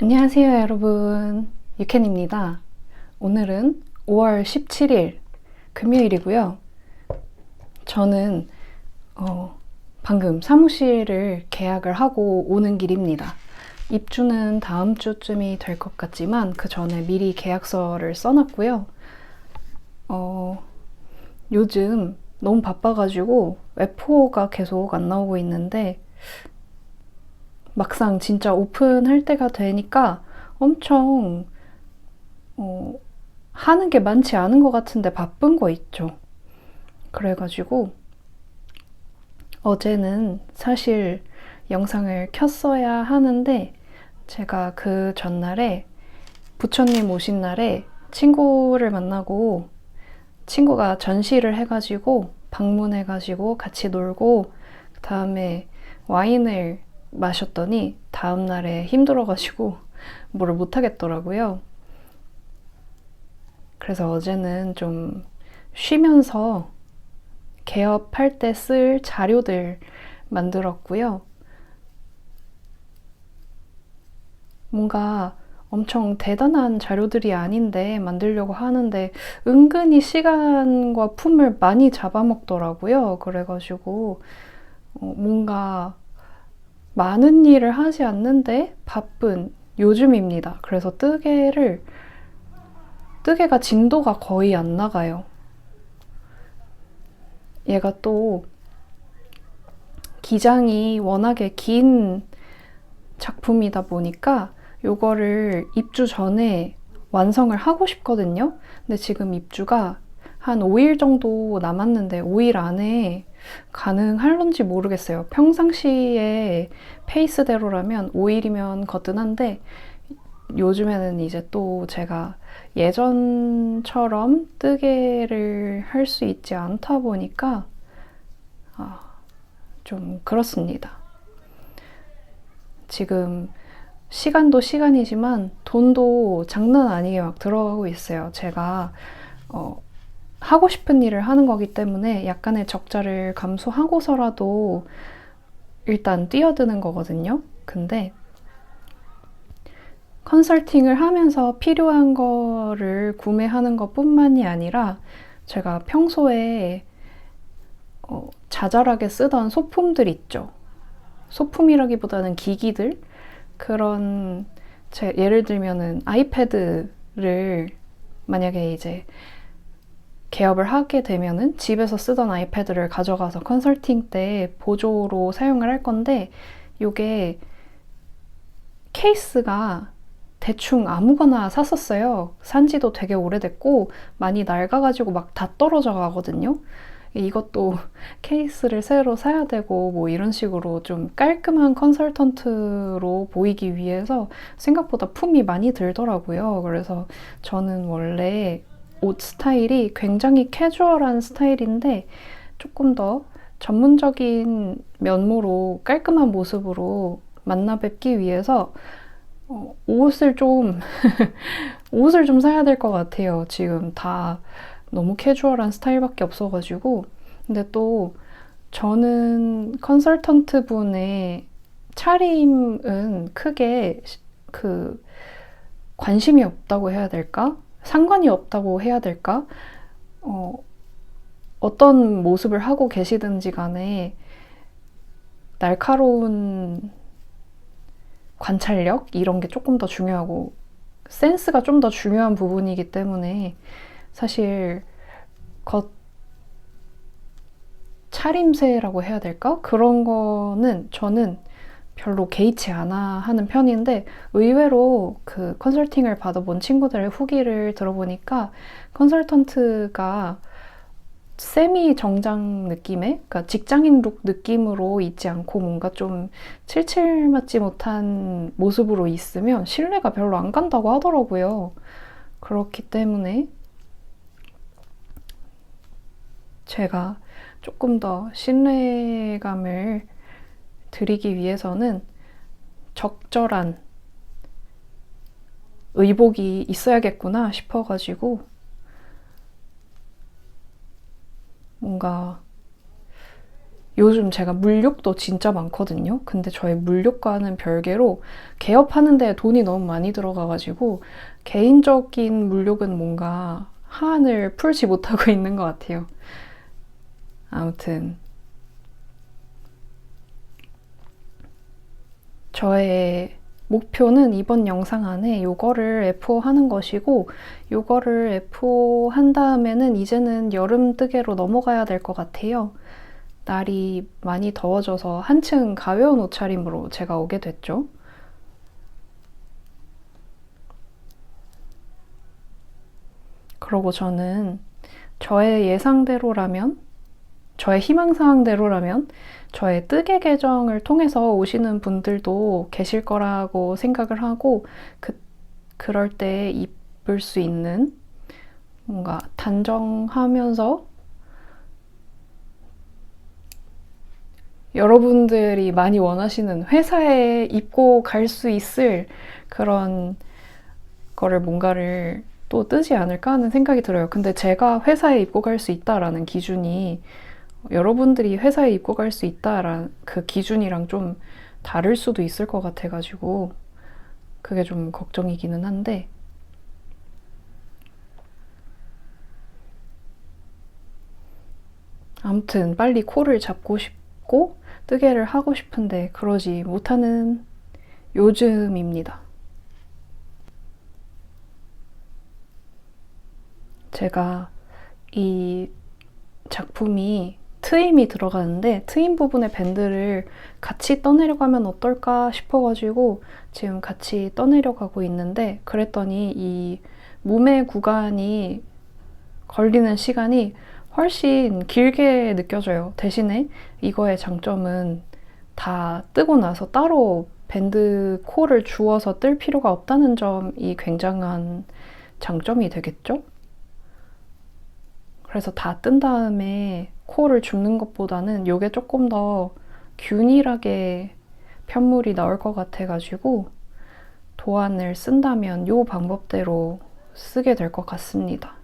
안녕하세요, 여러분. 유캔입니다. 오늘은 5월 17일 금요일이고요. 저는 방금 사무실을 계약을 하고 오는 길입니다. 입주는 다음 주쯤이 될 것 같지만 그 전에 미리 계약서를 써놨고요. 요즘 너무 바빠가지고 웹4가 계속 안 나오고 있는데 막상 진짜 오픈할 때가 되니까 엄청 하는 게 많지 않은 것 같은데 바쁜 거 있죠. 그래가지고 어제는 사실 영상을 켰어야 하는데 제가 그 전날에 부처님 오신 날에 친구를 만나고 친구가 전시를 해가지고 방문해가지고 같이 놀고 그 다음에 와인을 마셨더니 다음날에 힘들어가지고 뭐를 못하겠더라고요. 그래서 어제는 좀 쉬면서 개업할 때 쓸 자료들 만들었고요. 뭔가 엄청 대단한 자료들이 아닌데 만들려고 하는데 은근히 시간과 품을 많이 잡아먹더라고요. 그래가지고 뭔가 많은 일을 하지 않는데 바쁜 요즘입니다. 그래서 뜨개가 진도가 거의 안 나가요. 얘가 또 기장이 워낙에 긴 작품이다 보니까 요거를 입주 전에 완성을 하고 싶거든요. 근데 지금 입주가 한 5일 정도 남았는데 5일 안에 가능할런지 모르겠어요. 평상시에 페이스대로라면 5일이면 거뜬한데 요즘에는 이제 또 제가 예전처럼 뜨개를 할 수 있지 않다 보니까 좀 그렇습니다. 지금 시간도 시간이지만 돈도 장난 아니게 막 들어가고 있어요. 제가 하고 싶은 일을 하는 거기 때문에 약간의 적자를 감수하고서라도 일단 뛰어드는 거거든요. 근데 컨설팅을 하면서 필요한 거를 구매하는 것뿐만이 아니라 제가 평소에 자잘하게 쓰던 소품들 있죠. 소품이라기보다는 기기들? 그런, 예를 들면은 아이패드를 만약에 이제 개업을 하게 되면은 집에서 쓰던 아이패드를 가져가서 컨설팅 때 보조로 사용을 할 건데 요게 케이스가 대충 아무거나 샀었어요. 산지도 되게 오래됐고 많이 낡아가지고 막 다 떨어져 가거든요. 이것도 케이스를 새로 사야 되고 뭐 이런 식으로 좀 깔끔한 컨설턴트로 보이기 위해서 생각보다 품이 많이 들더라고요. 그래서 저는 원래 옷 스타일이 굉장히 캐주얼한 스타일인데 조금 더 전문적인 면모로 깔끔한 모습으로 만나 뵙기 위해서 옷을 좀 옷을 좀 사야 될 것 같아요. 지금 다 너무 캐주얼한 스타일밖에 없어가지고. 근데 또 저는 컨설턴트 분의 차림은 크게 그 관심이 없다고 해야 될까? 상관이 없다고 해야 될까? 어떤 모습을 하고 계시든지 간에 날카로운 관찰력? 이런 게 조금 더 중요하고 센스가 좀 더 중요한 부분이기 때문에 사실 겉 차림새라고 해야 될까? 그런 거는 저는 별로 개의치 않아 하는 편인데 의외로 그 컨설팅을 받아본 친구들의 후기를 들어보니까 컨설턴트가 세미 정장 느낌의, 그러니까 직장인 룩 느낌으로 있지 않고 뭔가 좀 칠칠 맞지 못한 모습으로 있으면 신뢰가 별로 안 간다고 하더라고요. 그렇기 때문에 제가 조금 더 신뢰감을 드리기 위해서는 적절한 의복이 있어야겠구나 싶어가지고 뭔가 요즘 제가 물욕도 진짜 많거든요. 근데 저의 물욕과는 별개로 개업하는 데 돈이 너무 많이 들어가가지고 개인적인 물욕은 뭔가 한을 풀지 못하고 있는 것 같아요. 아무튼 저의 목표는 이번 영상 안에 요거를 F5 하는 것이고, 요거를 F5 한 다음에는 이제는 여름 뜨개로 넘어가야 될 것 같아요. 날이 많이 더워져서 한층 가벼운 옷차림으로 제가 오게 됐죠. 그러고 저는 저의 예상대로라면, 저의 희망사항대로라면 저의 뜨개 계정을 통해서 오시는 분들도 계실 거라고 생각을 하고, 그럴 때 입을 수 있는 뭔가 단정하면서 여러분들이 많이 원하시는 회사에 입고 갈 수 있을 그런 거를 뭔가를 또 뜨지 않을까 하는 생각이 들어요. 근데 제가 회사에 입고 갈 수 있다라는 기준이 여러분들이 회사에 입고 갈 수 있다라는 그 기준이랑 좀 다를 수도 있을 것 같아가지고 그게 좀 걱정이기는 한데, 아무튼 빨리 코를 잡고 싶고 뜨개를 하고 싶은데 그러지 못하는 요즘입니다. 제가 이 작품이 트임이 들어가는데 트임 부분의 밴드를 같이 떠내려가면 어떨까 싶어가지고 지금 같이 떠내려가고 있는데, 그랬더니 이 무매 구간이 걸리는 시간이 훨씬 길게 느껴져요. 대신에 이거의 장점은 다 뜨고 나서 따로 밴드 코를 주워서 뜰 필요가 없다는 점이 굉장한 장점이 되겠죠? 그래서 다 뜬 다음에 코를 줍는 것보다는 이게 조금 더 균일하게 편물이 나올 것 같아가지고 도안을 쓴다면 이 방법대로 쓰게 될 것 같습니다.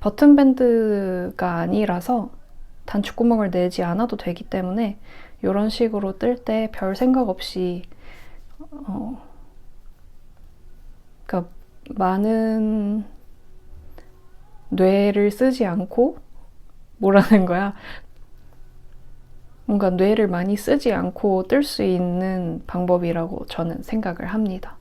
버튼밴드가 아니라서 단추구멍을 내지 않아도 되기 때문에 이런 식으로 뜰 때 별 생각 없이 그러니까 많은 뇌를 쓰지 않고, 뭐라는 거야? 뭔가 뇌를 많이 쓰지 않고 뜰 수 있는 방법이라고 저는 생각을 합니다.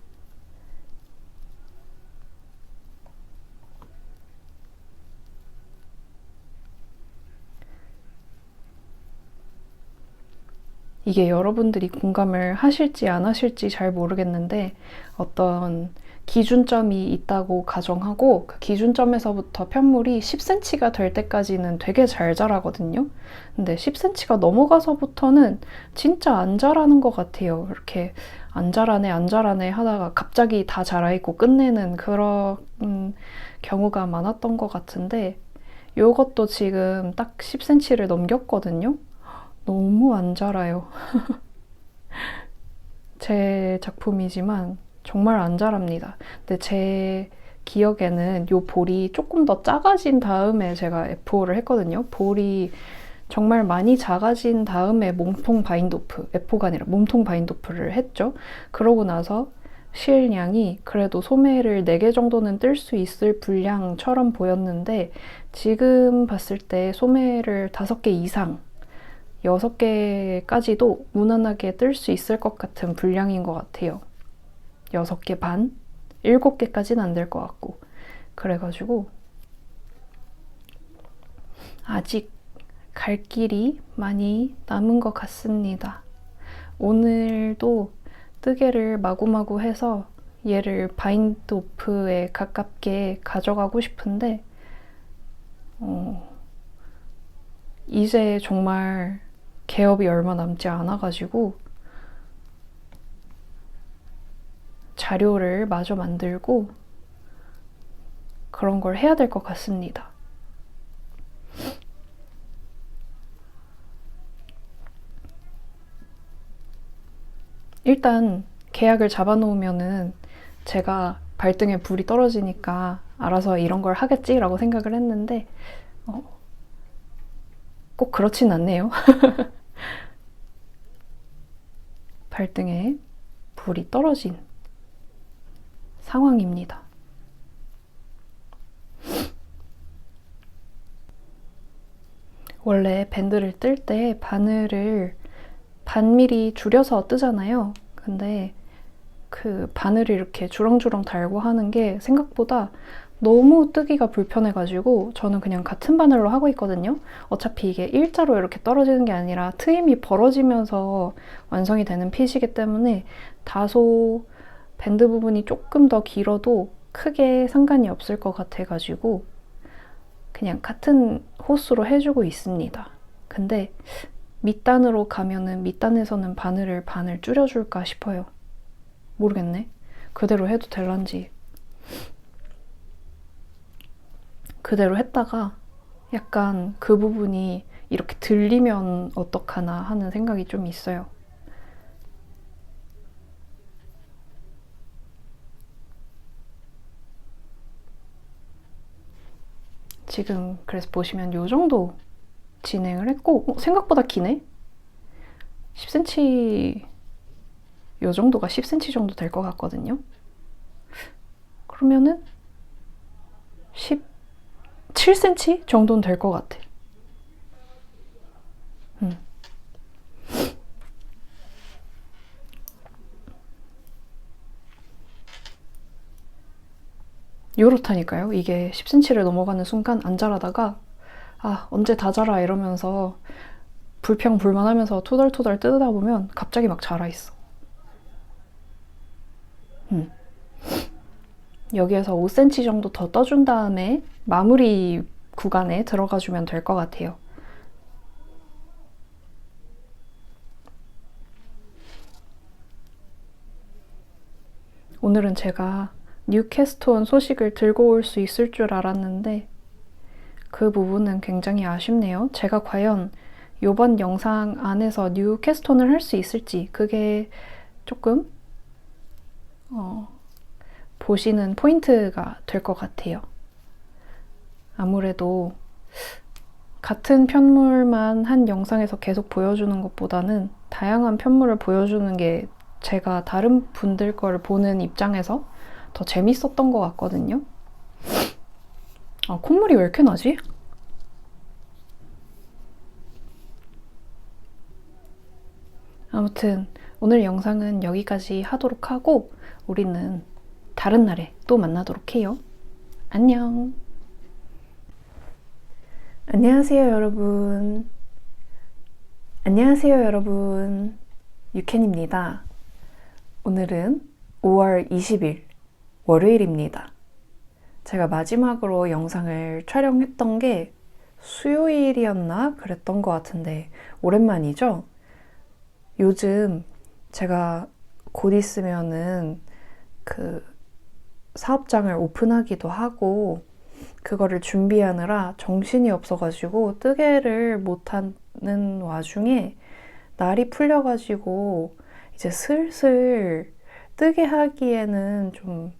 이게 여러분들이 공감을 하실지 안 하실지 잘 모르겠는데, 어떤 기준점이 있다고 가정하고 그 기준점에서부터 편물이 10cm가 될 때까지는 되게 잘 자라거든요. 근데 10cm가 넘어가서부터는 진짜 안 자라는 것 같아요. 이렇게 안 자라네 안 자라네 하다가 갑자기 다 자라있고 끝내는 그런 경우가 많았던 것 같은데, 요것도 지금 딱 10cm를 넘겼거든요. 너무 안 자라요. 제 작품이지만 정말 안 자랍니다. 근데 제 기억에는 요 볼이 조금 더 작아진 다음에 제가 F5를 했거든요. 볼이 정말 많이 작아진 다음에 몸통 바인도프, F5가 아니라 몸통 바인도프를 했죠. 그러고 나서 실량이 그래도 소매를 4개 정도는 뜰 수 있을 분량처럼 보였는데, 지금 봤을 때 소매를 5개 이상, 6개까지도 무난하게 뜰 수 있을 것 같은 분량인 것 같아요. 6개 반? 7개까지는 안 될 것 같고. 그래가지고 아직 갈 길이 많이 남은 것 같습니다. 오늘도 뜨개를 마구마구 해서 얘를 바인드 오프에 가깝게 가져가고 싶은데 이제 정말 개업이 얼마 남지 않아가지고 자료를 마저 만들고 그런 걸 해야 될 것 같습니다. 일단 계약을 잡아놓으면은 제가 발등에 불이 떨어지니까 알아서 이런 걸 하겠지라고 생각을 했는데 꼭 그렇진 않네요. 발등에 불이 떨어진 상황입니다. 원래 밴드를 뜰 때 바늘을 반미리 줄여서 뜨잖아요. 근데 그 바늘을 이렇게 주렁주렁 달고 하는 게 생각보다 너무 뜨기가 불편해가지고 저는 그냥 같은 바늘로 하고 있거든요. 어차피 이게 일자로 이렇게 떨어지는 게 아니라 트임이 벌어지면서 완성이 되는 핏이기 때문에 다소 밴드 부분이 조금 더 길어도 크게 상관이 없을 것 같아가지고 그냥 같은 호수로 해주고 있습니다. 근데 밑단으로 가면은 밑단에서는 바늘을 반을 줄여줄까 싶어요. 모르겠네. 그대로 해도 될란지. 그대로 했다가 약간 그 부분이 이렇게 들리면 어떡하나 하는 생각이 좀 있어요. 지금 그래서 보시면 요 정도 진행을 했고 생각보다 기네? 10cm 요 정도가 10cm 정도 될 것 같거든요. 그러면은 17cm 정도는 될 것 같아. 요렇다니까요. 이게 10cm를 넘어가는 순간 안 자라다가 아 언제 다 자라 이러면서 불평불만하면서 투덜투덜 뜯다 보면 갑자기 막 자라있어. 여기에서 5cm 정도 더 떠준 다음에 마무리 구간에 들어가주면 될 것 같아요. 오늘은 제가 뉴캐스톤 소식을 들고 올 수 있을 줄 알았는데 그 부분은 굉장히 아쉽네요. 제가 과연 이번 영상 안에서 뉴캐스톤을 할 수 있을지 그게 조금 보시는 포인트가 될 것 같아요. 아무래도 같은 편물만 한 영상에서 계속 보여주는 것보다는 다양한 편물을 보여주는 게 제가 다른 분들 걸 보는 입장에서 더 재밌었던 것 같거든요. 아, 콧물이 왜 이렇게 나지? 아무튼 오늘 영상은 여기까지 하도록 하고 우리는 다른 날에 또 만나도록 해요. 안녕. 안녕하세요 여러분. 안녕하세요 여러분. 유캔입니다. 오늘은 5월 20일 월요일입니다. 제가 마지막으로 영상을 촬영했던 게 수요일이었나 그랬던 것 같은데 오랜만이죠? 요즘 제가 곧 있으면은 그 사업장을 오픈하기도 하고 그거를 준비하느라 정신이 없어가지고 뜨개를 못하는 와중에 날이 풀려가지고 이제 슬슬 뜨개 하기에는 좀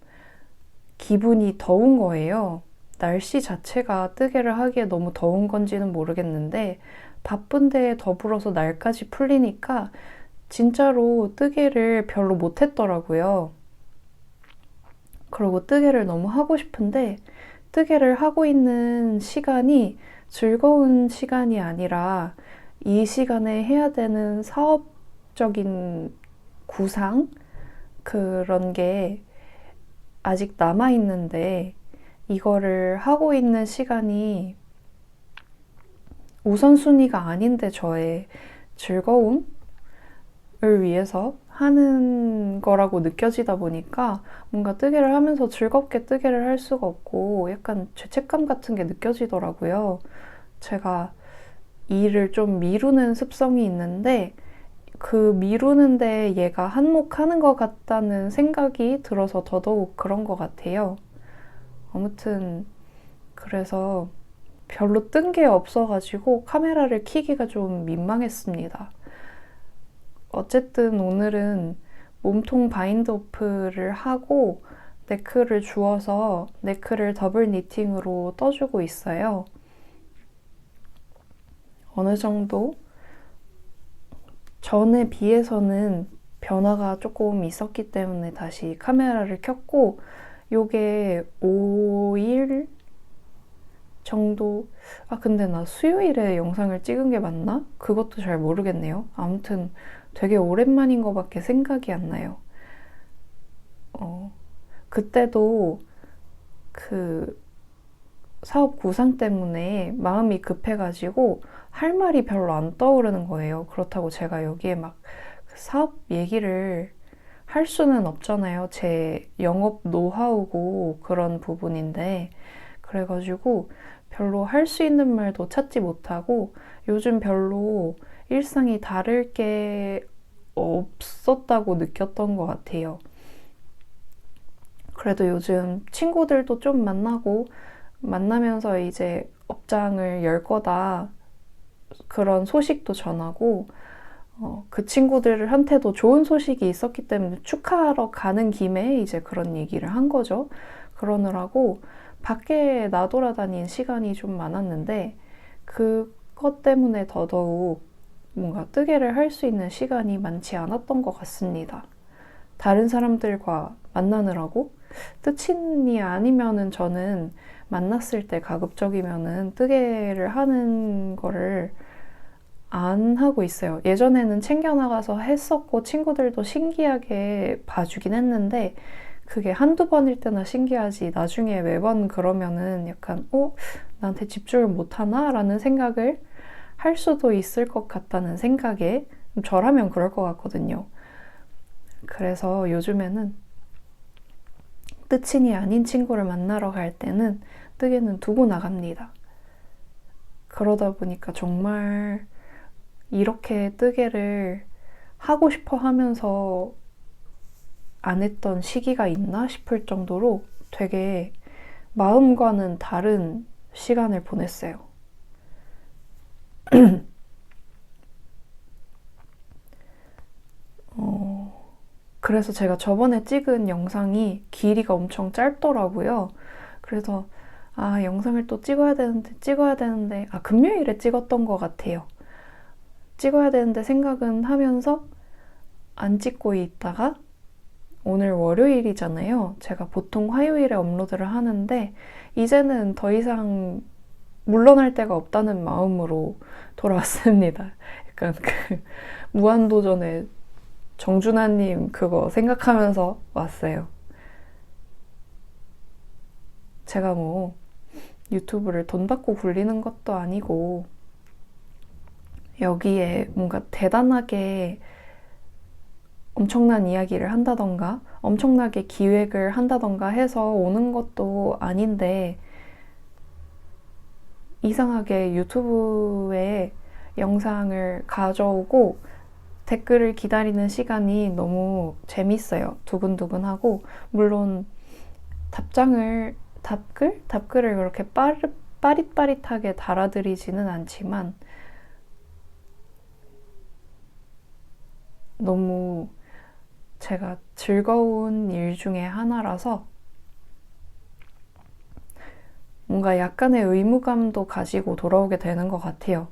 기분이 더운 거예요. 날씨 자체가 뜨개를 하기에 너무 더운 건지는 모르겠는데 바쁜데 더불어서 날까지 풀리니까 진짜로 뜨개를 별로 못했더라고요. 그리고 뜨개를 너무 하고 싶은데 뜨개를 하고 있는 시간이 즐거운 시간이 아니라 이 시간에 해야 되는 사업적인 구상 그런 게 아직 남아있는데 이거를 하고 있는 시간이 우선순위가 아닌데 저의 즐거움을 위해서 하는 거라고 느껴지다 보니까 뭔가 뜨개를 하면서 즐겁게 뜨개를 할 수가 없고 약간 죄책감 같은 게 느껴지더라고요. 제가 일을 좀 미루는 습성이 있는데 그 미루는데 얘가 한몫하는 것 같다는 생각이 들어서 더더욱 그런 것 같아요. 아무튼 그래서 별로 뜬 게 없어가지고 카메라를 켜기가 좀 민망했습니다. 어쨌든 오늘은 몸통 바인드 오프를 하고 네크를 주워서 네크를 더블 니팅으로 떠주고 있어요. 어느 정도 전에 비해서는 변화가 조금 있었기 때문에 다시 카메라를 켰고, 요게 5일 정도. 근데 나 수요일에 영상을 찍은 게 맞나? 그것도 잘 모르겠네요. 아무튼 되게 오랜만인 거밖에 생각이 안 나요. 그때도 그 사업 구상 때문에 마음이 급해가지고 할 말이 별로 안 떠오르는 거예요. 그렇다고 제가 여기에 막 사업 얘기를 할 수는 없잖아요. 제 영업 노하우고 그런 부분인데. 그래가지고 별로 할 수 있는 말도 찾지 못하고 요즘 별로 일상이 다를 게 없었다고 느꼈던 것 같아요. 그래도 요즘 친구들도 좀 만나면서 이제 업장을 열 거다, 그런 소식도 전하고, 그 친구들한테도 좋은 소식이 있었기 때문에 축하하러 가는 김에 이제 그런 얘기를 한 거죠. 그러느라고 밖에 나돌아다닌 시간이 좀 많았는데, 그것 때문에 더더욱 뭔가 뜨개를 할 수 있는 시간이 많지 않았던 것 같습니다. 다른 사람들과 만나느라고. 뜻인이 아니면은 저는 만났을 때 가급적이면은 뜨개를 하는 거를 안 하고 있어요. 예전에는 챙겨나가서 했었고 친구들도 신기하게 봐주긴 했는데, 그게 한두 번일 때나 신기하지 나중에 매번 그러면은 약간 나한테 집중을 못하나? 라는 생각을 할 수도 있을 것 같다는 생각에, 저라면 그럴 것 같거든요. 그래서 요즘에는 뜻친이 아닌 친구를 만나러 갈 때는 뜨개는 두고 나갑니다. 그러다 보니까 정말 이렇게 뜨개를 하고 싶어 하면서 안 했던 시기가 있나 싶을 정도로 되게 마음과는 다른 시간을 보냈어요. 그래서 제가 저번에 찍은 영상이 길이가 엄청 짧더라고요. 그래서 영상을 또 찍어야 되는데 금요일에 찍었던 것 같아요. 찍어야 되는데 생각은 하면서 안 찍고 있다가 오늘 월요일이잖아요. 제가 보통 화요일에 업로드를 하는데 이제는 더 이상 물러날 데가 없다는 마음으로 돌아왔습니다. 약간 그 무한도전의 정준하님 그거 생각하면서 왔어요. 제가 뭐 유튜브를 돈 받고 굴리는 것도 아니고 여기에 뭔가 대단하게 엄청난 이야기를 한다던가 엄청나게 기획을 한다던가 해서 오는 것도 아닌데, 이상하게 유튜브에 영상을 가져오고 댓글을 기다리는 시간이 너무 재밌어요. 두근두근하고, 물론 답글을 그렇게 빠릿빠릿하게 달아드리지는 않지만 너무 제가 즐거운 일 중에 하나라서 뭔가 약간의 의무감도 가지고 돌아오게 되는 것 같아요.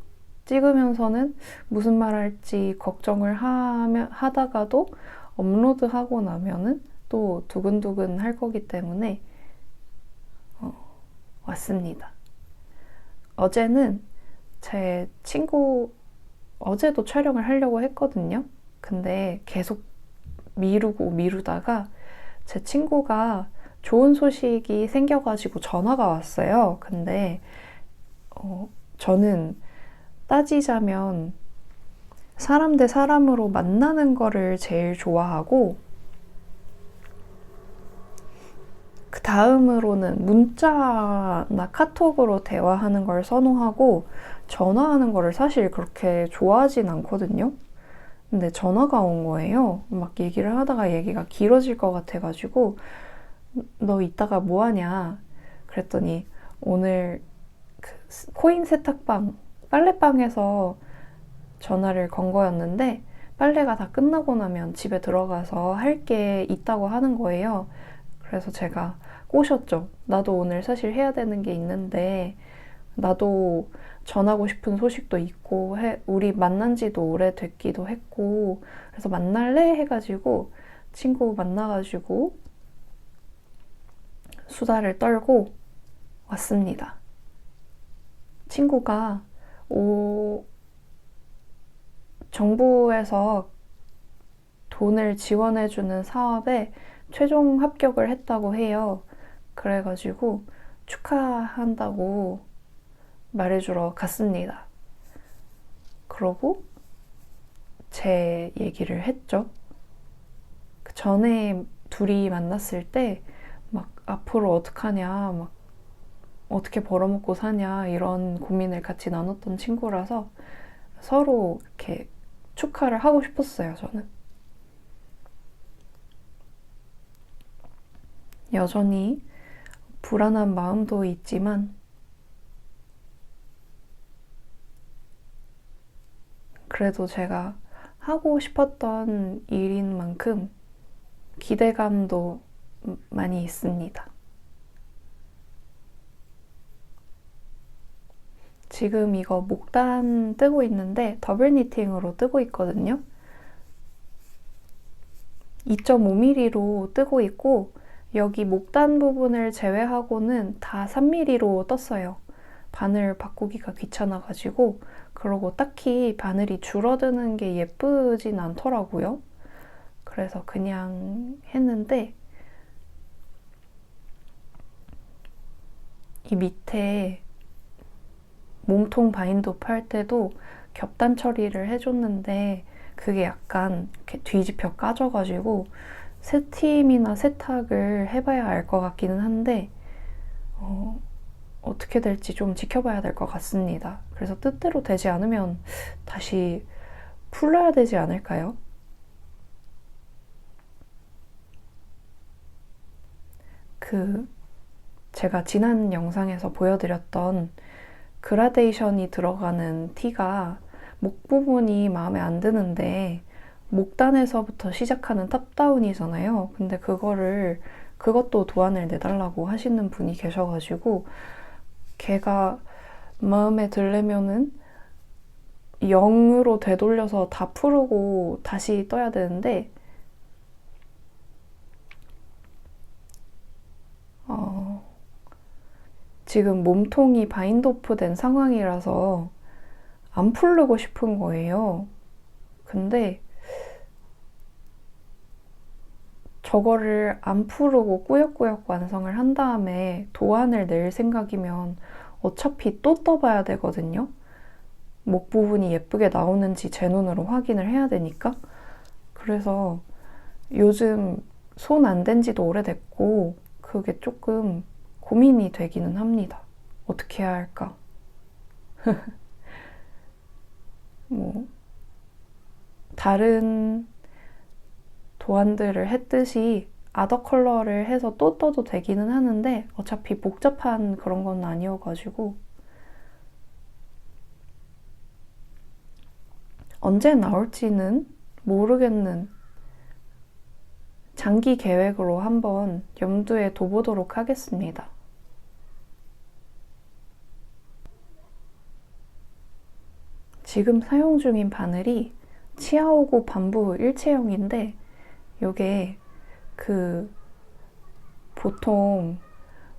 찍으면서는 무슨 말 할지 걱정을 하다가도 업로드하고 나면은 또 두근두근 할 거기 때문에 왔습니다. 어제는 제 친구, 어제도 촬영을 하려고 했거든요. 근데 계속 미루다가 제 친구가 좋은 소식이 생겨가지고 전화가 왔어요. 근데 저는 따지자면 사람 대 사람으로 만나는 거를 제일 좋아하고, 그 다음으로는 문자나 카톡으로 대화하는 걸 선호하고, 전화하는 거를 사실 그렇게 좋아하진 않거든요. 근데 전화가 온 거예요. 막 얘기를 하다가 얘기가 길어질 것 같아가지고 너 이따가 뭐 하냐? 그랬더니 오늘 그 코인 세탁방, 빨래방에서 전화를 건 거였는데 빨래가 다 끝나고 나면 집에 들어가서 할 게 있다고 하는 거예요. 그래서 제가 꼬셨죠. 나도 오늘 사실 해야 되는 게 있는데 나도 전하고 싶은 소식도 있고 우리 만난 지도 오래됐기도 했고 그래서 만날래? 해가지고 친구 만나가지고 수다를 떨고 왔습니다. 친구가 정부에서 돈을 지원해주는 사업에 최종 합격을 했다고 해요. 그래가지고 축하한다고 말해주러 갔습니다. 그러고 제 얘기를 했죠. 그 전에 둘이 만났을 때 막 앞으로 어떡하냐, 막 어떻게 벌어먹고 사냐 이런 고민을 같이 나눴던 친구라서 서로 이렇게 축하를 하고 싶었어요, 저는. 여전히 불안한 마음도 있지만 그래도 제가 하고 싶었던 일인 만큼 기대감도 많이 있습니다. 지금 이거 목단 뜨고 있는데 더블 니팅으로 뜨고 있거든요. 2.5mm로 뜨고 있고 여기 목단 부분을 제외하고는 다 3mm로 떴어요. 바늘 바꾸기가 귀찮아가지고. 그러고 딱히 바늘이 줄어드는 게 예쁘진 않더라고요. 그래서 그냥 했는데 이 밑에 몸통 바인드 팔 때도 겹단 처리를 해줬는데 그게 약간 이렇게 뒤집혀 까져가지고 세팀이나 세탁을 해봐야 알 것 같기는 한데 어떻게 될지 좀 지켜봐야 될 것 같습니다. 그래서 뜻대로 되지 않으면 다시 풀러야 되지 않을까요? 제가 지난 영상에서 보여드렸던 그라데이션이 들어가는 티가 목 부분이 마음에 안 드는데 목단에서부터 시작하는 탑다운이잖아요. 근데 그것도 도안을 내달라고 하시는 분이 계셔가지고 걔가 마음에 들려면은 0으로 되돌려서 다 풀고 다시 떠야 되는데 지금 몸통이 바인드 오프 된 상황이라서 안 풀르고 싶은 거예요. 근데 저거를 안 풀고 꾸역꾸역 완성을 한 다음에 도안을 낼 생각이면 어차피 또 떠봐야 되거든요. 목 부분이 예쁘게 나오는지 제 눈으로 확인을 해야 되니까. 그래서 요즘 손 안 댄 지도 오래됐고 그게 조금 고민이 되기는 합니다. 어떻게 해야 할까? 뭐 다른 도안들을 했듯이 아더 컬러를 해서 또 떠도 되기는 하는데 어차피 복잡한 그런 건 아니어가지고 언제 나올지는 모르겠는 장기 계획으로 한번 염두에 둬보도록 하겠습니다. 지금 사용 중인 바늘이 치아오고 밤부 일체형인데 요게 보통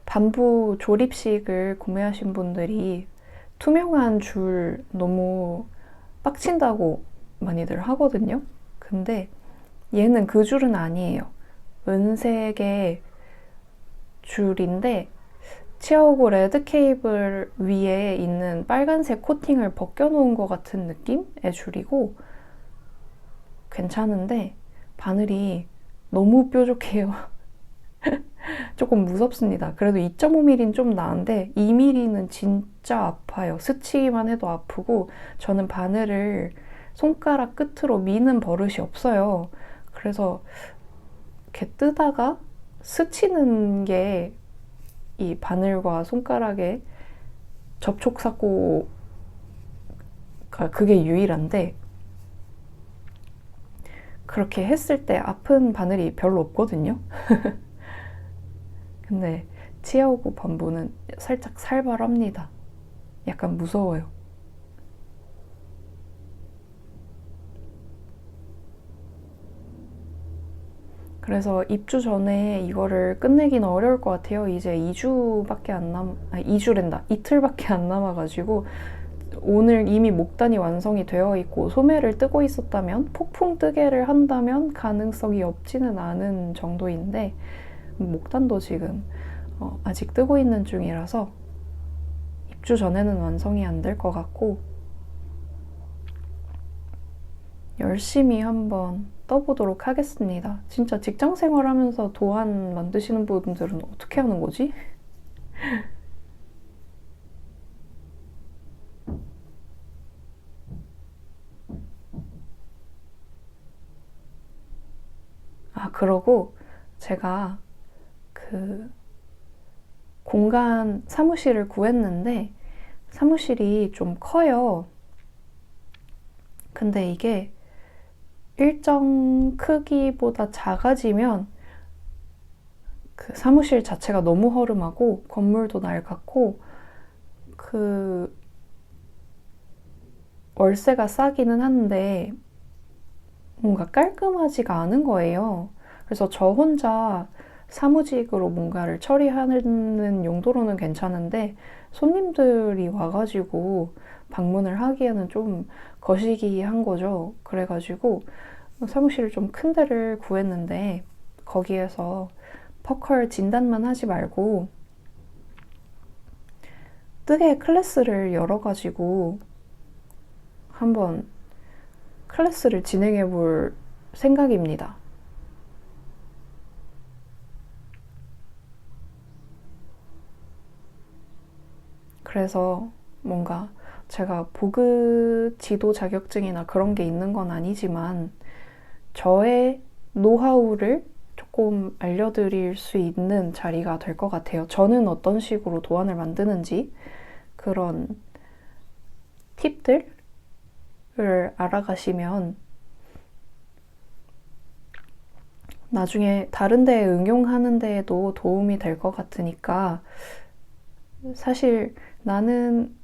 밤부 조립식을 구매하신 분들이 투명한 줄 너무 빡친다고 많이들 하거든요. 근데 얘는 그 줄은 아니에요. 은색의 줄인데 치아오고 레드 케이블 위에 있는 빨간색 코팅을 벗겨놓은 것 같은 느낌의 줄이고 괜찮은데 바늘이 너무 뾰족해요. 조금 무섭습니다. 그래도 2.5mm는 좀 나은데 2mm는 진짜 아파요. 스치기만 해도 아프고 저는 바늘을 손가락 끝으로 미는 버릇이 없어요. 그래서 이렇게 뜨다가 스치는 게 이 바늘과 손가락의 접촉사고가 그게 유일한데 그렇게 했을 때 아픈 바늘이 별로 없거든요. 근데 치아오고 밤부는 살짝 살벌합니다. 약간 무서워요. 그래서 입주 전에 이거를 끝내기는 어려울 것 같아요. 이제 2주랜다. 이틀밖에 안 남아가지고 오늘 이미 목단이 완성이 되어 있고 소매를 뜨고 있었다면, 폭풍 뜨개를 한다면 가능성이 없지는 않은 정도인데, 목단도 지금 아직 뜨고 있는 중이라서 입주 전에는 완성이 안 될 것 같고, 열심히 한번 떠보도록 하겠습니다. 진짜 직장 생활하면서 도안 만드시는 분들은 어떻게 하는 거지? 아, 그러고 제가 그 공간 사무실을 구했는데 사무실이 좀 커요. 근데 이게 일정 크기보다 작아지면 그 사무실 자체가 너무 허름하고 건물도 낡았고 그 월세가 싸기는 한데 뭔가 깔끔하지가 않은 거예요. 그래서 저 혼자 사무직으로 뭔가를 처리하는 용도로는 괜찮은데 손님들이 와가지고 방문을 하기에는 좀 거시기한 거죠. 그래가지고 사무실을 좀 큰 데를 구했는데 거기에서 퍼컬 진단만 하지 말고 뜨개 클래스를 열어가지고 한번 클래스를 진행해 볼 생각입니다. 그래서 뭔가 제가 보그 지도 자격증이나 그런 게 있는 건 아니지만 저의 노하우를 조금 알려드릴 수 있는 자리가 될 것 같아요. 저는 어떤 식으로 도안을 만드는지 그런 팁들을 알아가시면 나중에 다른 데에 응용하는 데에도 도움이 될 것 같으니까, 사실 나는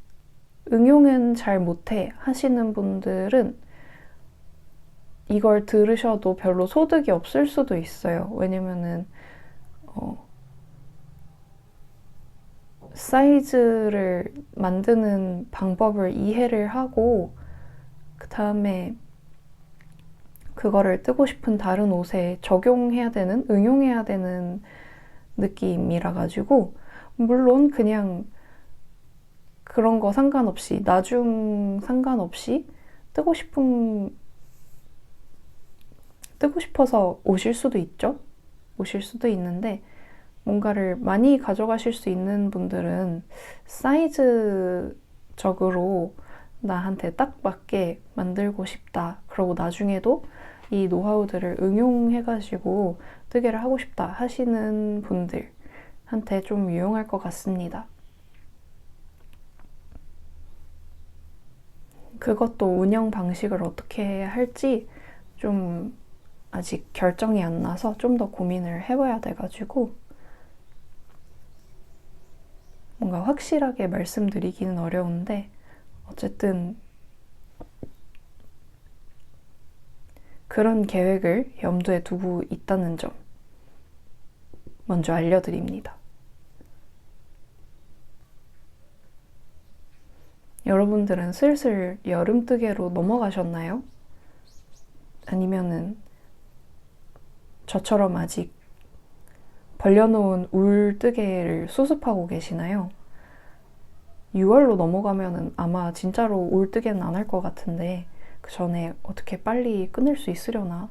응용은 잘 못해 하시는 분들은 이걸 들으셔도 별로 소득이 없을 수도 있어요. 왜냐면은 사이즈를 만드는 방법을 이해를 하고 그 다음에 그거를 뜨고 싶은 다른 옷에 적용해야 되는, 응용해야 되는 느낌이라 가지고, 물론 그냥 그런 거 상관없이, 나중 상관없이 뜨고 싶어서 오실 수도 있죠. 오실 수도 있는데 뭔가를 많이 가져가실 수 있는 분들은 사이즈적으로 나한테 딱 맞게 만들고 싶다. 그리고 나중에도 이 노하우들을 응용해가지고 뜨개를 하고 싶다 하시는 분들한테 좀 유용할 것 같습니다. 그것도 운영 방식을 어떻게 할지 좀 아직 결정이 안 나서 좀 더 고민을 해봐야 돼가지고 뭔가 확실하게 말씀드리기는 어려운데, 어쨌든 그런 계획을 염두에 두고 있다는 점 먼저 알려드립니다. 여러분들은 슬슬 여름뜨개로 넘어가셨나요? 아니면은 저처럼 아직 벌려놓은 울뜨개를 수습하고 계시나요? 6월로 넘어가면은 아마 진짜로 울뜨개는 안 할 것 같은데 그 전에 어떻게 빨리 끝낼 수 있으려나?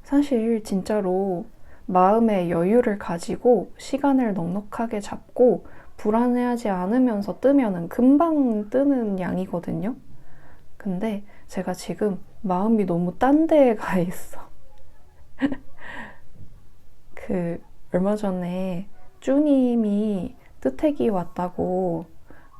사실 진짜로 마음의 여유를 가지고 시간을 넉넉하게 잡고 불안해하지 않으면서 뜨면은 금방 뜨는 양이거든요. 근데 제가 지금 마음이 너무 딴 데에 가 있어. 얼마 전에 쭈님이 뜨태기 왔다고,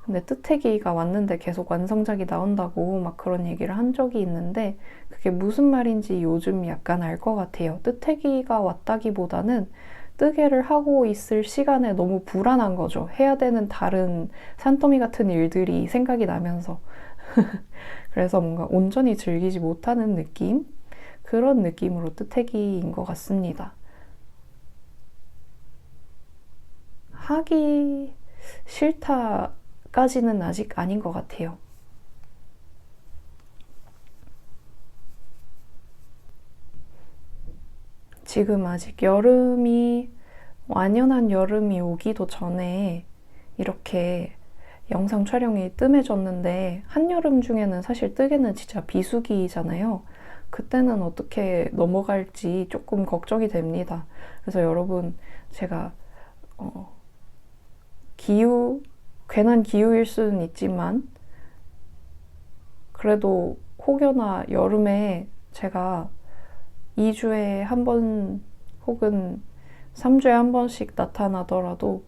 근데 뜨태기가 왔는데 계속 완성작이 나온다고 막 그런 얘기를 한 적이 있는데 그게 무슨 말인지 요즘 약간 알 것 같아요. 뜨태기가 왔다기보다는 뜨개를 하고 있을 시간에 너무 불안한 거죠. 해야 되는 다른 산더미 같은 일들이 생각이 나면서. 그래서 뭔가 온전히 즐기지 못하는 느낌? 그런 느낌으로 뜨태기인 것 같습니다. 하기 싫다까지는 아직 아닌 것 같아요. 지금 아직 여름이, 완연한 여름이 오기도 전에 이렇게 영상 촬영이 뜸해졌는데, 한여름 중에는 사실 뜨개는 진짜 비수기잖아요. 그때는 어떻게 넘어갈지 조금 걱정이 됩니다. 그래서 여러분, 제가 기후, 괜한 기후일 수는 있지만 그래도 혹여나 여름에 제가 2주에 한 번 혹은 3주에 한 번씩 나타나더라도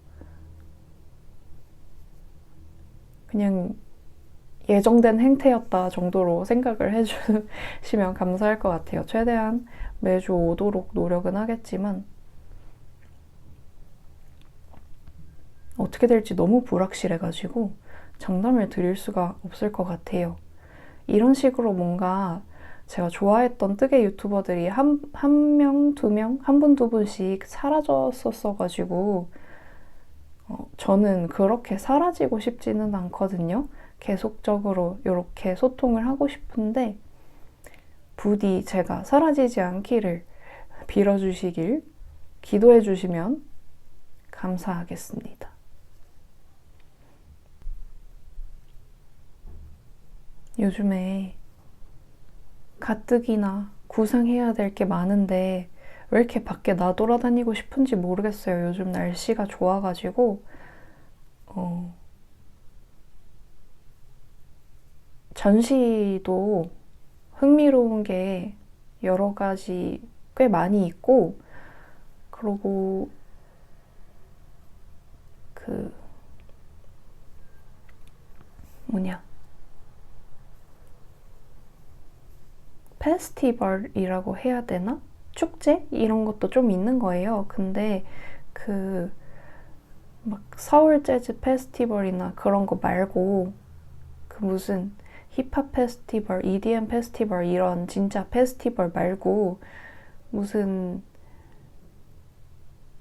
그냥 예정된 행태였다 정도로 생각을 해주시면 감사할 것 같아요. 최대한 매주 오도록 노력은 하겠지만 어떻게 될지 너무 불확실해가지고 장담을 드릴 수가 없을 것 같아요. 이런 식으로 뭔가 제가 좋아했던 뜨개 유튜버들이 한 명, 두 명, 한 분, 두 분씩 사라졌었어가지고 저는 그렇게 사라지고 싶지는 않거든요. 계속적으로 이렇게 소통을 하고 싶은데 부디 제가 사라지지 않기를 빌어주시길, 기도해 주시면 감사하겠습니다. 요즘에 가뜩이나 구상해야 될 게 많은데 왜 이렇게 밖에 나돌아다니고 싶은지 모르겠어요. 요즘 날씨가 좋아가지고 전시도 흥미로운 게 여러 가지 꽤 많이 있고, 그리고 그 뭐냐, 페스티벌이라고 해야 되나? 축제? 이런 것도 좀 있는 거예요. 근데 그 막 서울 재즈 페스티벌이나 그런 거 말고 그 무슨 힙합 페스티벌, EDM 페스티벌 이런 진짜 페스티벌 말고 무슨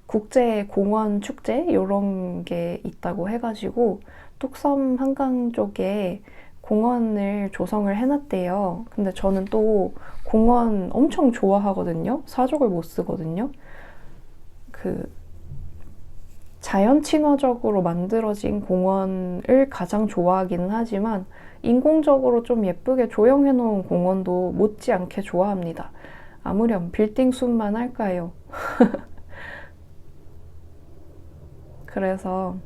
국제 공원 축제 이런 게 있다고 해가지고 뚝섬 한강 쪽에 공원을 조성을 해놨대요. 근데 저는 또 공원 엄청 좋아하거든요. 사족을 못 쓰거든요. 그 자연 친화적으로 만들어진 공원을 가장 좋아하기는 하지만 인공적으로 좀 예쁘게 조형해 놓은 공원도 못지않게 좋아합니다. 아무렴 빌딩 숲만 할까요? 그래서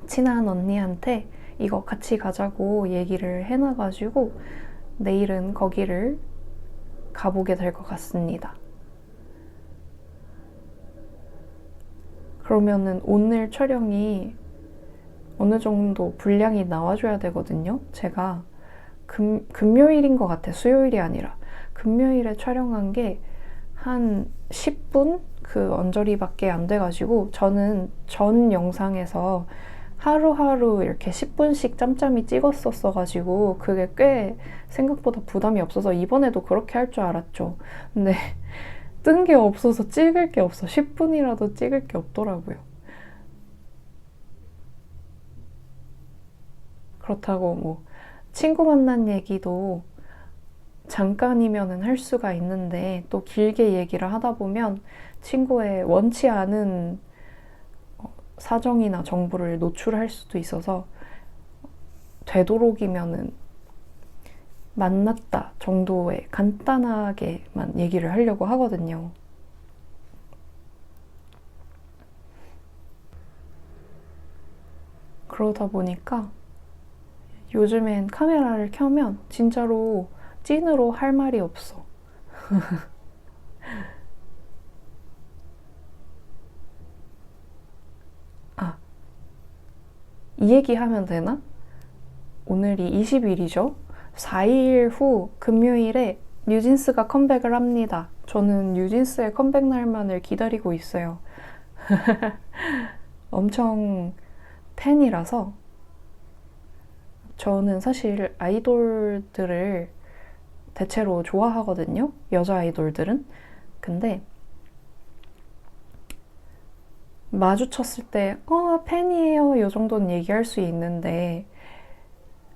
친한 언니한테 이거 같이 가자고 얘기를 해놔가지고 내일은 거기를 가보게 될 것 같습니다. 그러면은 오늘 촬영이 어느 정도 분량이 나와줘야 되거든요. 제가 금요일인 것 같아. 수요일이 아니라. 금요일에 촬영한 게 한 10분? 그 언저리밖에 안 돼가지고 저는 전 영상에서 하루하루 이렇게 10분씩 짬짬이 찍었었어가지고 그게 꽤 생각보다 부담이 없어서 이번에도 그렇게 할 줄 알았죠. 근데 뜬 게 없어서 찍을 게 없어. 10분이라도 찍을 게 없더라고요. 그렇다고 뭐 친구 만난 얘기도 잠깐이면은 할 수가 있는데 또 길게 얘기를 하다 보면 친구의 원치 않은 사정이나 정보를 노출할 수도 있어서 되도록이면은 만났다 정도의 간단하게만 얘기를 하려고 하거든요. 그러다 보니까 요즘엔 카메라를 켜면 진짜로 찐으로 할 말이 없어. 아, 이 얘기 하면 되나? 오늘이 20일이죠? 4일 후 금요일에 뉴진스가 컴백을 합니다. 저는 뉴진스의 컴백 날만을 기다리고 있어요. 엄청 팬이라서 저는 사실 아이돌들을 대체로 좋아하거든요. 여자 아이돌들은. 근데 마주쳤을 때 팬이에요. 이 정도는 얘기할 수 있는데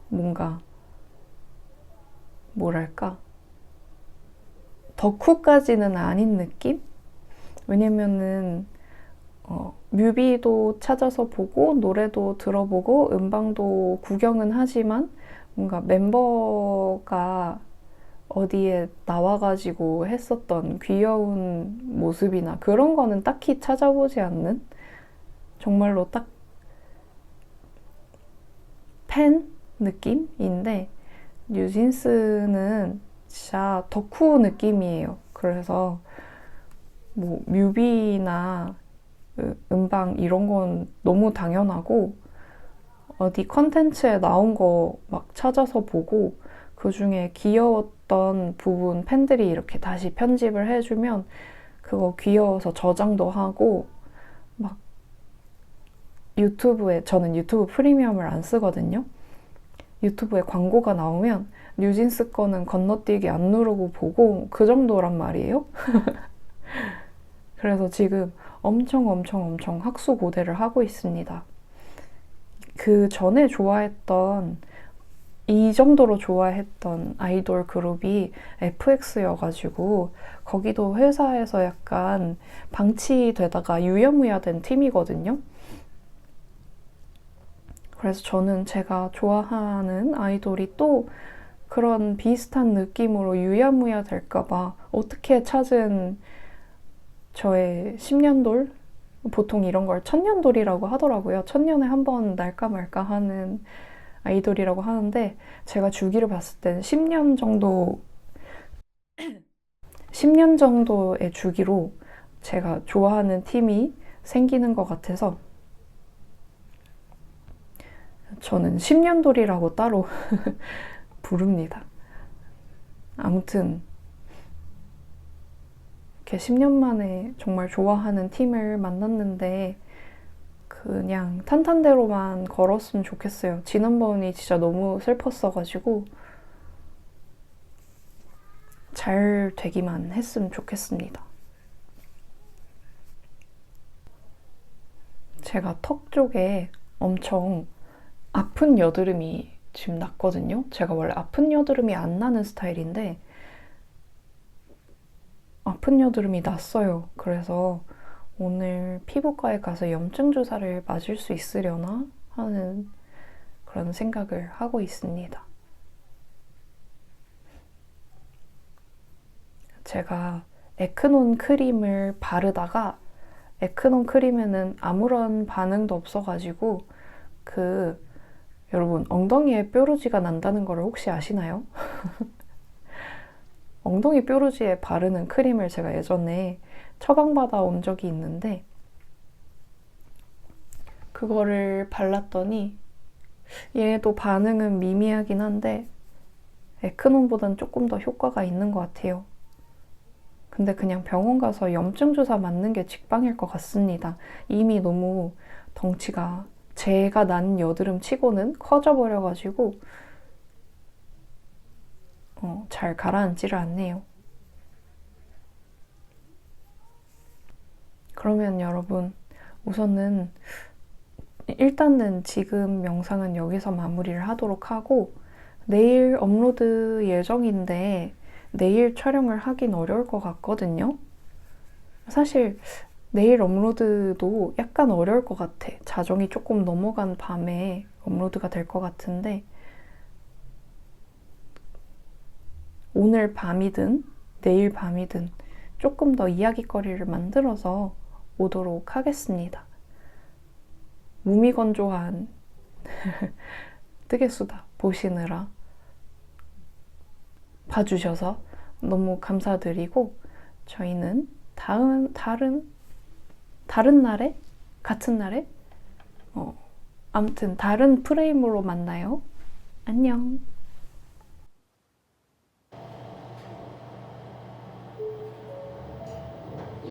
뭔가 뭐랄까 덕후까지는 아닌 느낌? 왜냐면은 뮤비도 찾아서 보고 노래도 들어보고 음방도 구경은 하지만 뭔가 멤버가 어디에 나와가지고 했었던 귀여운 모습이나 그런 거는 딱히 찾아보지 않는 정말로 딱 팬 느낌인데 뉴진스는 진짜 덕후 느낌이에요. 그래서 뭐 뮤비나 음방 이런 건 너무 당연하고 어디 컨텐츠에 나온 거 막 찾아서 보고 그 중에 귀여웠던 부분 팬들이 이렇게 다시 편집을 해주면 그거 귀여워서 저장도 하고 막 유튜브에 저는 유튜브 프리미엄을 안 쓰거든요. 유튜브에 광고가 나오면 뉴진스 거는 건너뛰기 안 누르고 보고 그 정도란 말이에요. 그래서 지금 엄청 학수고대를 하고 있습니다. 그 전에 좋아했던 이 정도로 좋아했던 아이돌 그룹이 FX여가지고 거기도 회사에서 약간 방치되다가 유야무야 된 팀이거든요. 그래서 저는 제가 좋아하는 아이돌이 또 그런 비슷한 느낌으로 유야무야 될까봐 어떻게 찾은 저의 10년돌? 보통 이런 걸 천년돌이라고 하더라고요. 천년에 한 번 날까 말까 하는 아이돌이라고 하는데 제가 주기를 봤을 땐 10년 정도의 주기로 제가 좋아하는 팀이 생기는 것 같아서 저는 10년돌이라고 따로 부릅니다. 아무튼 이렇게 10년 만에 정말 좋아하는 팀을 만났는데 그냥 탄탄대로만 걸었으면 좋겠어요. 지난번이 진짜 너무 슬펐어가지고 잘 되기만 했으면 좋겠습니다. 제가 턱 쪽에 엄청 아픈 여드름이 지금 났거든요. 제가 원래 아픈 여드름이 안 나는 스타일인데 아픈 여드름이 났어요. 그래서 오늘 피부과에 가서 염증 주사를 맞을 수 있으려나 하는 그런 생각을 하고 있습니다. 제가 에크논 크림을 바르다가 에크논 크림에는 아무런 반응도 없어가지고 여러분 엉덩이에 뾰루지가 난다는 걸 혹시 아시나요? 엉덩이 뾰루지에 바르는 크림을 제가 예전에 처방받아 온 적이 있는데 그거를 발랐더니 얘도 반응은 미미하긴 한데 에크논보단 조금 더 효과가 있는 것 같아요. 근데 그냥 병원 가서 염증 주사 맞는 게 직방일 것 같습니다. 이미 너무 덩치가 제가 난 여드름 치고는 커져버려가지고 잘 가라앉지를 않네요. 그러면 여러분 우선은 일단은 지금 영상은 여기서 마무리를 하도록 하고 내일 업로드 예정인데 내일 촬영을 하긴 어려울 것 같거든요. 사실 내일 업로드도 약간 어려울 것 같아. 자정이 조금 넘어간 밤에 업로드가 될 것 같은데 오늘 밤이든 내일 밤이든 조금 더 이야기거리를 만들어서 오도록 하겠습니다. 무미건조한 뜨개수다 보시느라 봐주셔서 너무 감사드리고 저희는 다른 날에 같은 날에 아무튼 다른 프레임으로 만나요. 안녕.